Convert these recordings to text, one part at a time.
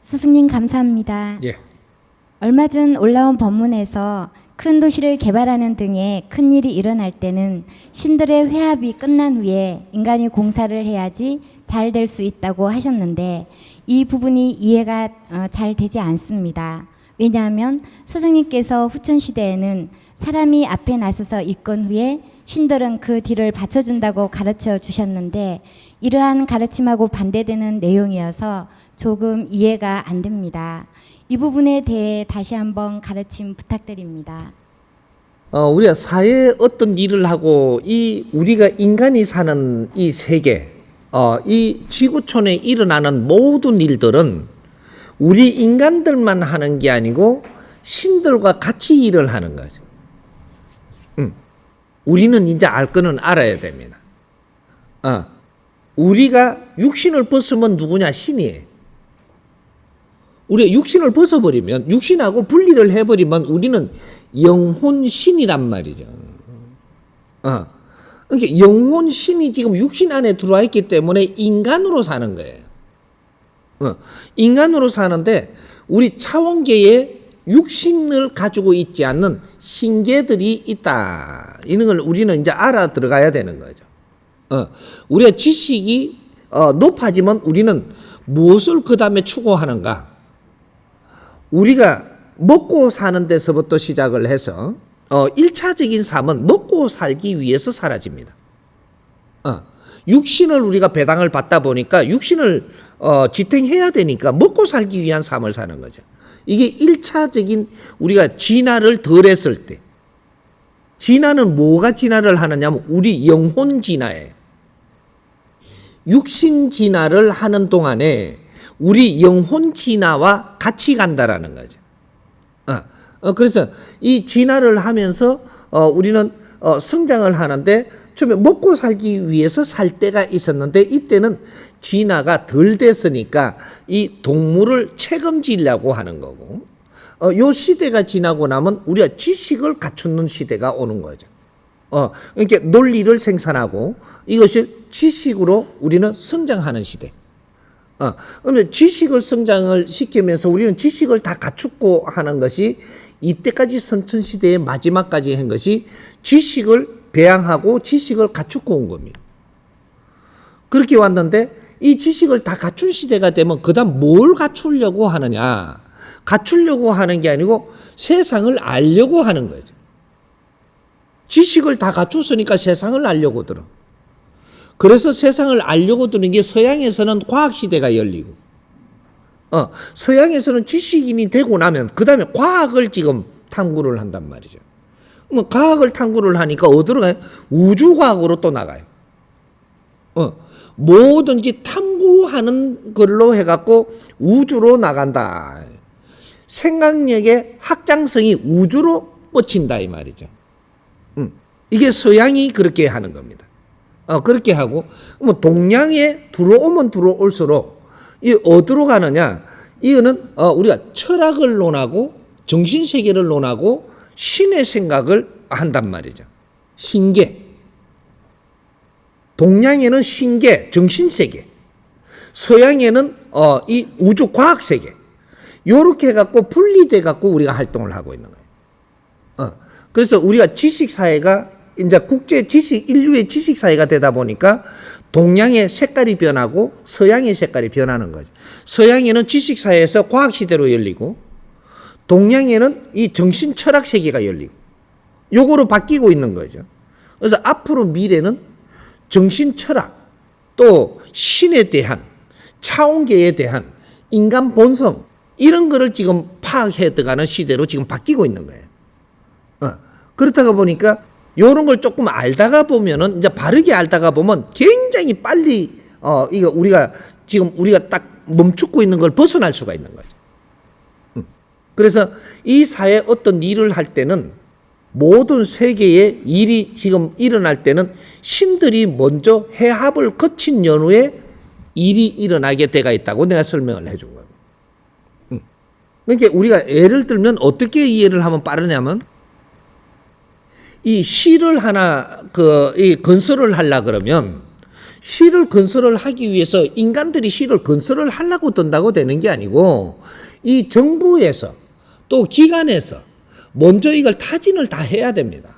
스승님 감사합니다. 예. 얼마 전 올라온 법문에서 큰 도시를 개발하는 등의 큰 일이 일어날 때는 신들의 회합이 끝난 후에 인간이 공사를 해야지 잘 될 수 있다고 하셨는데 이 부분이 이해가 잘 되지 않습니다. 왜냐하면 스승님께서 후천시대에는 사람이 앞에 나서서 입건 후에 신들은 그 뒤를 받쳐준다고 가르쳐 주셨는데 이러한 가르침하고 반대되는 내용이어서 조금 이해가 안 됩니다. 이 부분에 대해 다시 한번 가르침 부탁드립니다. 우리가 사회에 어떤 일을 하고 우리가 인간이 사는 이 세계, 이 지구촌에 일어나는 모든 일들은 우리 인간들만 하는 게 아니고 신들과 같이 일을 하는 거죠. 우리는 이제 알 거는 알아야 됩니다. 우리가 육신을 벗으면 누구냐? 신이에요. 우리가 육신을 벗어버리면, 육신하고 분리를 해버리면 우리는 영혼신이란 말이죠. 그러니까 영혼신이 지금 육신 안에 들어와 있기 때문에 인간으로 사는 거예요. 인간으로 사는데 우리 차원계에 육신을 가지고 있지 않는 신계들이 있다. 이런 걸 우리는 이제 알아 들어가야 되는 거죠. 우리가 지식이 높아지면 우리는 무엇을 그 다음에 추구하는가? 우리가 먹고 사는 데서부터 시작을 해서 1차적인 삶은 먹고 살기 위해서 사라집니다. 육신을 우리가 배당을 받다 보니까 육신을 지탱해야 되니까 먹고 살기 위한 삶을 사는 거죠. 이게 1차적인 우리가 진화를 덜 했을 때. 진화는 뭐가 진화를 하느냐면 우리 영혼 진화예요. 육신 진화를 하는 동안에 우리 영혼 진화와 같이 간다라는 거죠. 그래서 이 진화를 하면서 우리는 성장을 하는데 처음에 먹고 살기 위해서 살 때가 있었는데 이때는 진화가 덜 됐으니까 이 동물을 책임지려고 하는 거고 요 시대가 지나고 나면 우리가 지식을 갖추는 시대가 오는 거죠. 그러니까 논리를 생산하고 이것이 지식으로 우리는 성장하는 시대. 그러면 지식을 성장을 시키면서 우리는 지식을 다 갖추고 하는 것이 이때까지 선천시대의 마지막까지 한 것이 지식을 배양하고 지식을 갖추고 온 겁니다. 그렇게 왔는데 이 지식을 다 갖춘 시대가 되면 그 다음 뭘 갖추려고 하느냐. 갖추려고 하는 게 아니고 세상을 알려고 하는 거죠. 지식을 다 갖췄으니까 세상을 알려고 들어. 그래서 세상을 알려고 드는 게 서양에서는 과학시대가 열리고 서양에서는 지식인이 되고 나면 그 다음에 과학을 지금 탐구를 한단 말이죠. 과학을 탐구를 하니까 어디로 가요? 우주과학으로 또 나가요. 뭐든지 탐구하는 걸로 해갖고 우주로 나간다. 생각력의 확장성이 우주로 뻗친다 이 말이죠. 이게 서양이 그렇게 하는 겁니다. 그렇게 하고 동양에 들어오면 들어올수록 이 어디로 가느냐? 이거는 우리가 철학을 논하고 정신세계를 논하고 신의 생각을 한단 말이죠. 신계. 동양에는 신계, 정신세계. 서양에는 이 우주 과학세계. 요렇게 해갖고 분리돼갖고 우리가 활동을 하고 있는 거예요. 그래서 우리가 지식사회가 이제 국제 지식, 인류의 지식사회가 되다 보니까 동양의 색깔이 변하고 서양의 색깔이 변하는 거죠. 서양에는 지식사회에서 과학시대로 열리고 동양에는 이 정신철학세계가 열리고 요거로 바뀌고 있는 거죠. 그래서 앞으로 미래는 정신철학 또 신에 대한 차원계에 대한 인간 본성 이런 거를 지금 파악해 들어가는 시대로 지금 바뀌고 있는 거예요. 그렇다가 보니까 요런 걸 조금 알다가 보면은 이제 바르게 알다가 보면 굉장히 빨리 이거 우리가 지금 우리가 딱 멈추고 있는 걸 벗어날 수가 있는 거죠. 그래서 이 사회에 어떤 일을 할 때는 모든 세계의 일이 지금 일어날 때는 신들이 먼저 회합을 거친 연후에 일이 일어나게 돼가 있다고 내가 설명을 해준 겁니다. 그러니까 우리가 예를 들면 어떻게 이해를 하면 빠르냐면 이 시를 하나 이 건설을 하려 그러면 시를 건설을 하기 위해서 인간들이 시를 건설을 하려고 든다고 되는 게 아니고 이 정부에서 또 기관에서 먼저 이걸 타진을 다 해야 됩니다.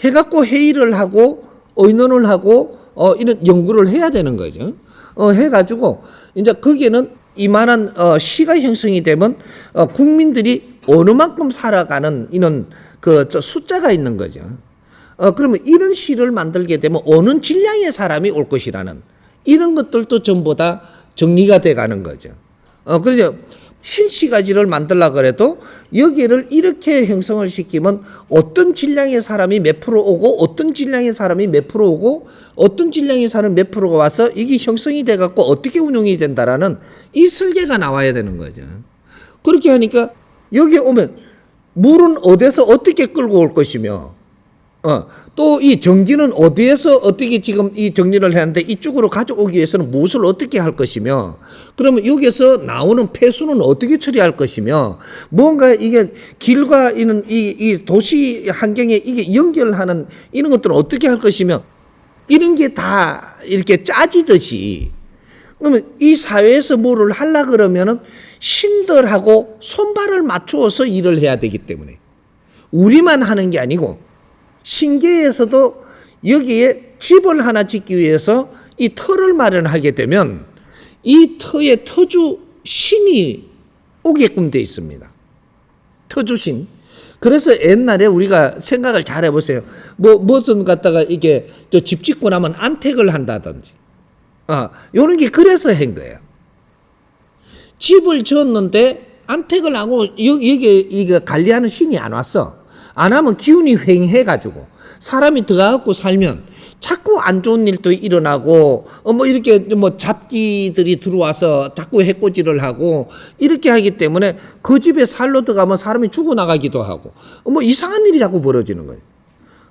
해갖고 회의를 하고 의논을 하고 이런 연구를 해야 되는 거죠. 해가지고 이제 거기에는 이만한 시가 형성이 되면 국민들이 어느 만큼 살아가는 이런 숫자가 있는 거죠. 그러면 이런 시를 만들게 되면 어느 질량의 사람이 올 것이라는 이런 것들도 전부 다 정리가 돼 가는 거죠. 그래서 신시가지를 만들려고 그래도 여기를 이렇게 형성을 시키면 어떤 질량의 사람이 몇 프로 오고 어떤 질량의 사람이 몇 프로 오고 어떤 질량의 사람이 몇 프로가 와서 이게 형성이 돼 갖고 어떻게 운용이 된다라는 이 설계가 나와야 되는 거죠. 그렇게 하니까 여기 오면 물은 어디서 어떻게 끌고 올 것이며 또 이 전기는 어디에서 어떻게 지금 이 정리를 하는데 이쪽으로 가져오기 위해서는 무엇을 어떻게 할 것이며 그러면 여기서 나오는 폐수는 어떻게 처리할 것이며 뭔가 이게 길과 이 도시 환경에 이게 연결하는 이런 것들은 어떻게 할 것이며 이런 게 다 이렇게 짜지듯이 그러면 이 사회에서 뭐를 하려 그러면은 신들하고 손발을 맞추어서 일을 해야 되기 때문에 우리만 하는 게 아니고 신계에서도 여기에 집을 하나 짓기 위해서 이 터를 마련하게 되면 이 터에 터주 신이 오게끔 돼 있습니다. 터주신. 그래서 옛날에 우리가 생각을 잘 해보세요. 무슨 갖다가 이게 집 짓고 나면 안택을 한다든지. 요런 게 그래서 한 거예요. 집을 지었는데 안택을 하고 여기에 이거 관리하는 신이 안 왔어. 안 하면 기운이 휑해가지고 사람이 들어가고 살면 자꾸 안 좋은 일도 일어나고 이렇게 잡기들이 들어와서 자꾸 해코지를 하고 이렇게 하기 때문에 그 집에 살러 들어가면 사람이 죽어나가기도 하고 이상한 일이 자꾸 벌어지는 거예요.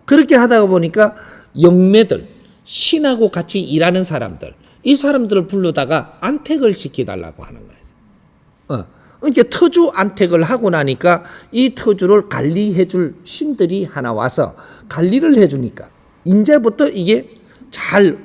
그렇게 하다가 보니까 영매들 신하고 같이 일하는 사람들 이 사람들을 부르다가 안택을 시켜달라고 하는 거예요. 이렇게 터주 안택을 하고 나니까 이 터주를 관리해 줄 신들이 하나 와서 관리를 해 주니까 이제부터 이게 잘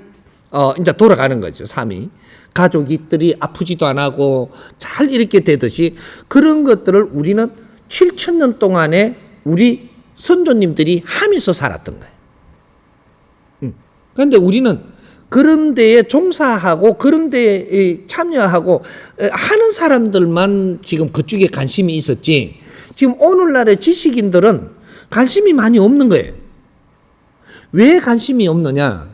이제 돌아가는 거죠. 삶이 가족들이 아프지도 안 하고 잘 이렇게 되듯이 그런 것들을 우리는 7,000년 동안에 우리 선조님들이 하면서 살았던 거예요. 그런데 우리는 그런 데에 종사하고 그런 데에 참여하고 하는 사람들만 지금 그쪽에 관심이 있었지 지금 오늘날의 지식인들은 관심이 많이 없는 거예요. 왜 관심이 없느냐?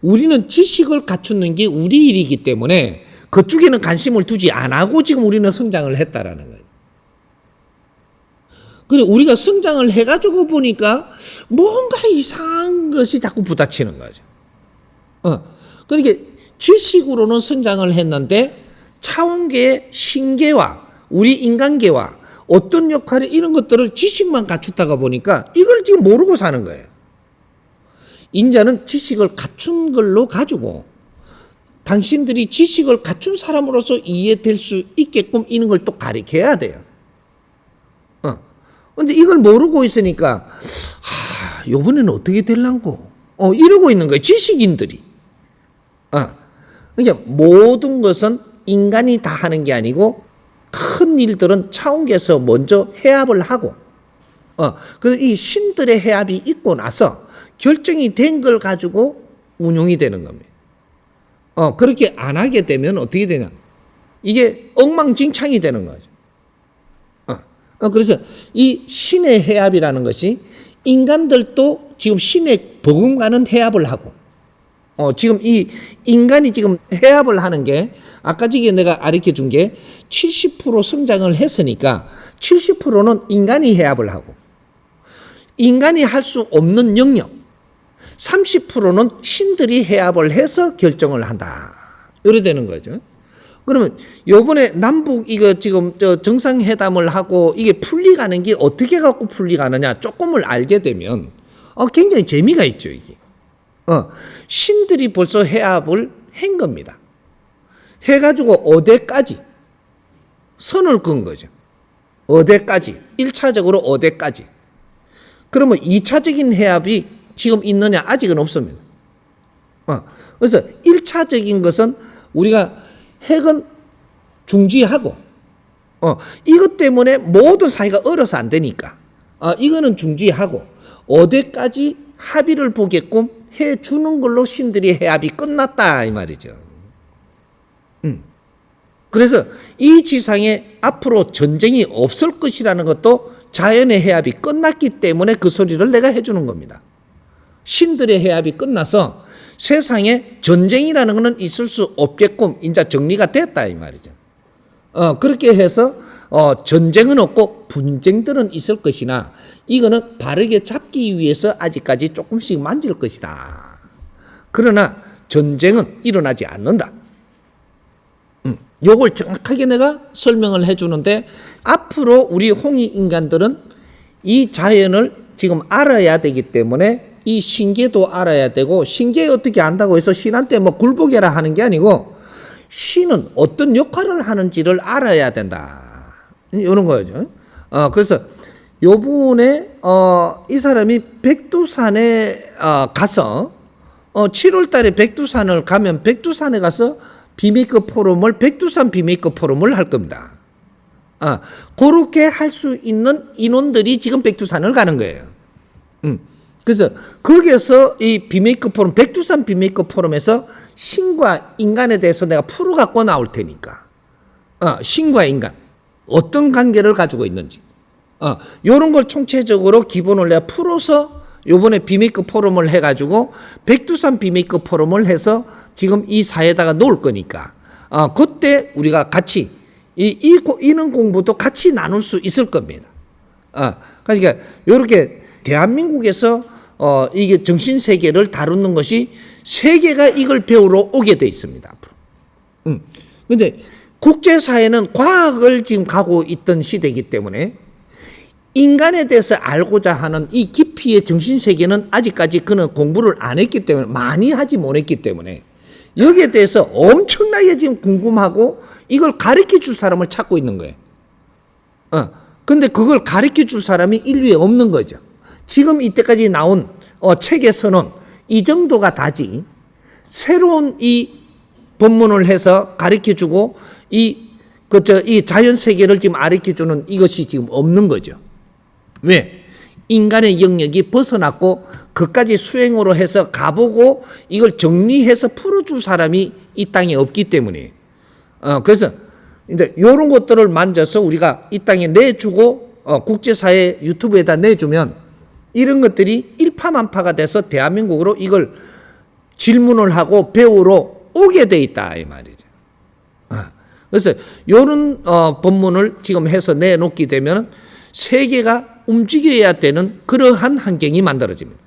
우리는 지식을 갖추는 게 우리 일이기 때문에 그쪽에는 관심을 두지 안 하고 지금 우리는 성장을 했다라는 거예요. 그래 우리가 성장을 해가지고 보니까 뭔가 이상한 것이 자꾸 부딪히는 거죠. 그러니까 지식으로는 성장을 했는데 차원계의 신계와 우리 인간계와 어떤 역할이 이런 것들을 지식만 갖추다가 보니까 이걸 지금 모르고 사는 거예요. 인자는 지식을 갖춘 걸로 가지고 당신들이 지식을 갖춘 사람으로서 이해될 수 있게끔 이런 걸 또 가르쳐야 돼요. 근데 이걸 모르고 있으니까 요번에는 어떻게 될란고 이러고 있는 거예요. 지식인들이. 그러니까 모든 것은 인간이 다 하는 게 아니고 큰 일들은 차원계에서 먼저 해압을 하고 그래서 이 신들의 해압이 있고 나서 결정이 된 걸 가지고 운용이 되는 겁니다. 그렇게 안 하게 되면 어떻게 되냐? 이게 엉망진창이 되는 거죠. 그래서 이 신의 해압이라는 것이 인간들도 지금 신의 버금가는 해압을 하고 지금 이 인간이 지금 해압을 하는 게 아까 지금 내가 가르쳐 준 게 70% 성장을 했으니까 70%는 인간이 해압을 하고 인간이 할 수 없는 영역 30%는 신들이 해압을 해서 결정을 한다. 이래 되는 거죠. 그러면 요번에 남북 이거 지금 정상회담을 하고 이게 풀리가는 게 어떻게 갖고 풀리가느냐 조금을 알게 되면 굉장히 재미가 있죠, 이게. 신들이 벌써 해압을 한 겁니다. 해가지고 어디까지 선을 그은 거죠. 어디까지 1차적으로 어디까지. 그러면 2차적인 해압이 지금 있느냐? 아직은 없습니다. 그래서 1차적인 것은 우리가 핵은 중지하고 이것 때문에 모든 사회가 얼어서 안 되니까 이거는 중지하고 어디까지 합의를 보게끔 해주는 걸로 신들이 해합이 끝났다 이 말이죠. 그래서 이 지상에 앞으로 전쟁이 없을 것이라는 것도 자연의 해합이 끝났기 때문에 그 소리를 내가 해주는 겁니다. 신들의 해합이 끝나서 세상에 전쟁이라는 것은 있을 수 없게끔 이제 정리가 됐다 이 말이죠. 그렇게 해서 전쟁은 없고 분쟁들은 있을 것이나 이거는 바르게 잡기 위해서 아직까지 조금씩 만질 것이다. 그러나 전쟁은 일어나지 않는다. 요걸 정확하게 내가 설명을 해주는데 앞으로 우리 홍익 인간들은 이 자연을 지금 알아야 되기 때문에 이 신계도 알아야 되고 신계 어떻게 안다고 해서 신한테 뭐 굴복해라 하는 게 아니고 신은 어떤 역할을 하는지를 알아야 된다. 이런 거죠. 그래서 요번에 이 사람이 백두산에 가서 7월 달에 백두산을 가면 백두산에 가서 비메이크 포럼을 백두산 비메이크 포럼을 할 겁니다. 그렇게 할 수 있는 인원들이 지금 백두산을 가는 거예요. 그래서 거기에서 이 비메이크 포럼 백두산 비메이크 포럼에서 신과 인간에 대해서 내가 풀어 갖고 나올 테니까 신과 인간 어떤 관계를 가지고 있는지 이런 걸 총체적으로 기본을 내가 풀어서 요번에 비메이크 포럼을 해가지고 백두산 비메이크 포럼을 해서 지금 이 사회에다가 놓을 거니까 그때 우리가 같이 이런 공부도 같이 나눌 수 있을 겁니다. 그러니까 이렇게 대한민국에서 이게 정신세계를 다루는 것이 세계가 이걸 배우러 오게 돼 있습니다. 앞으로. 근데 국제사회는 과학을 지금 가고 있던 시대이기 때문에 인간에 대해서 알고자 하는 이 깊이의 정신세계는 아직까지 그는 공부를 안 했기 때문에 많이 하지 못했기 때문에 여기에 대해서 엄청나게 지금 궁금하고 이걸 가르쳐 줄 사람을 찾고 있는 거예요. 근데 그걸 가르쳐 줄 사람이 인류에 없는 거죠. 지금 이때까지 나온 책에서는 이 정도가 다지 새로운 이 본문을 해서 가르쳐 주고 이 자연 세계를 지금 가르쳐 주는 이것이 지금 없는 거죠. 왜? 인간의 영역이 벗어났고 그까지 수행으로 해서 가보고 이걸 정리해서 풀어줄 사람이 이 땅에 없기 때문에 그래서 이제 이런 것들을 만져서 우리가 이 땅에 내주고 국제사회 유튜브에다 내주면 이런 것들이 일파만파가 돼서 대한민국으로 이걸 질문을 하고 배우러 오게 돼 있다 이 말이죠. 그래서 이런 본문을 지금 해서 내놓게 되면 세계가 움직여야 되는 그러한 환경이 만들어집니다.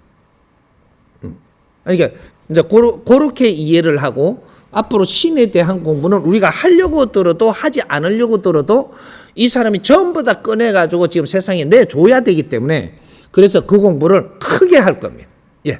그러니까 이제 그렇게 이해를 하고 앞으로 신에 대한 공부는 우리가 하려고 들어도 하지 않으려고 들어도 이 사람이 전부 다 꺼내가지고 지금 세상에 내줘야 되기 때문에 그래서 그 공부를 크게 할 겁니다. 예.